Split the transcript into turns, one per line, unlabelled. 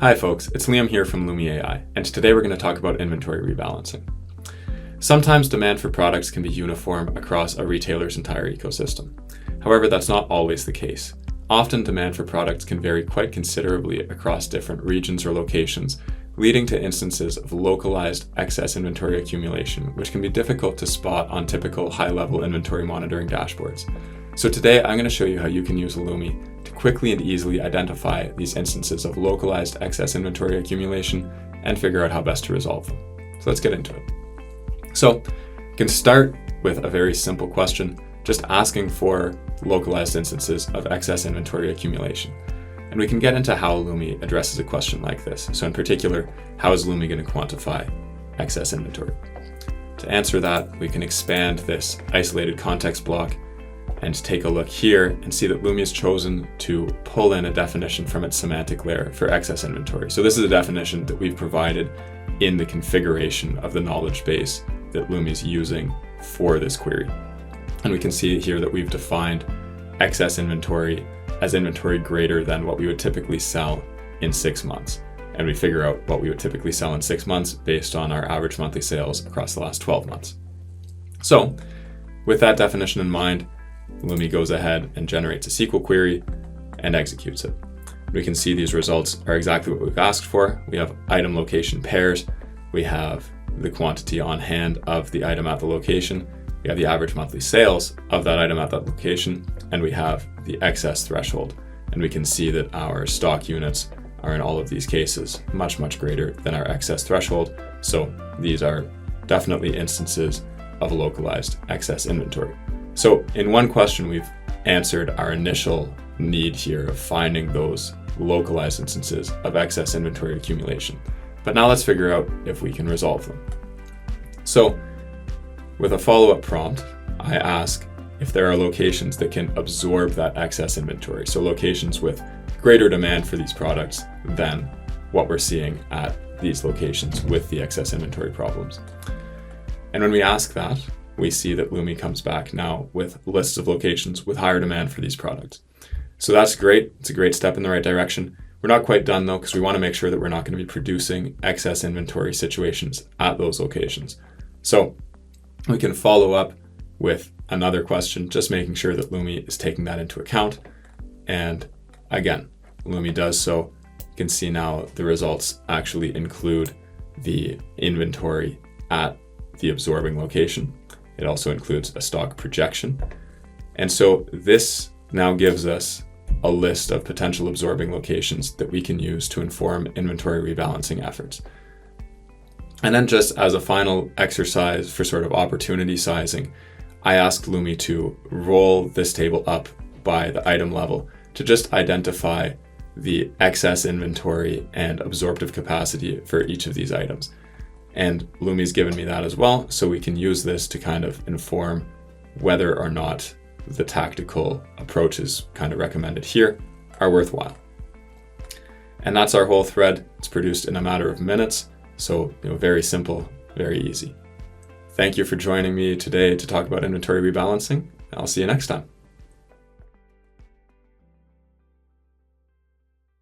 Hi folks, it's Liam here from Lumi AI, and today we're going to talk about inventory rebalancing. Sometimes demand for products can be uniform across a retailer's entire ecosystem. However, that's not always the case. Often demand for products can vary quite considerably across different regions or locations, leading to instances of localized excess inventory accumulation, which can be difficult to spot on typical high-level inventory monitoring dashboards. So today I'm going to show you how you can use Lumi to quickly and easily identify these instances of localized excess inventory accumulation and figure out how best to resolve them. So let's get into it. So you can start with a very simple question, just asking for localized instances of excess inventory accumulation. And we can get into how Lumi addresses a question like this. So in particular, how is Lumi going to quantify excess inventory? To answer that, we can expand this isolated context block and take a look here and see that Lumi has chosen to pull in a definition from its semantic layer for excess inventory. So this is a definition that we've provided in the configuration of the knowledge base that Lumi is using for this query. And we can see here that we've defined excess inventory as inventory greater than what we would typically sell in 6 months. And we figure out what we would typically sell in 6 months based on our average monthly sales across the last 12 months. So with that definition in mind, Lumi goes ahead and generates a SQL query and executes it. We can see these results are exactly what we've asked for. We have item location pairs, we have the quantity on hand of the item at the location, we have the average monthly sales of that item at that location, and we have the excess threshold. And we can see that our stock units are in all of these cases much, much greater than our excess threshold. So these are definitely instances of localized excess inventory. So in one question, we've answered our initial need here of finding those localized instances of excess inventory accumulation. But now let's figure out if we can resolve them. So with a follow-up prompt, I ask if there are locations that can absorb that excess inventory. So locations with greater demand for these products than what we're seeing at these locations with the excess inventory problems. And when we ask that, we see that Lumi comes back now with lists of locations with higher demand for these products. So that's great. It's a great step in the right direction. We're not quite done though, because we want to make sure that we're not going to be producing excess inventory situations at those locations. So we can follow up with another question, just making sure that Lumi is taking that into account. And again, Lumi does so. You can see now the results actually include the inventory at the absorbing location. It also includes a stock projection. And so this now gives us a list of potential absorbing locations that we can use to inform inventory rebalancing efforts. And then just as a final exercise for sort of opportunity sizing, I asked Lumi to roll this table up by the item level to just identify the excess inventory and absorptive capacity for each of these items. And Lumi's given me that as well, so we can use this to kind of inform whether or not the tactical approaches kind of recommended here are worthwhile. And that's our whole thread. It's produced in a matter of minutes, so very simple, very easy. Thank you for joining me today to talk about inventory rebalancing. I'll see you next time.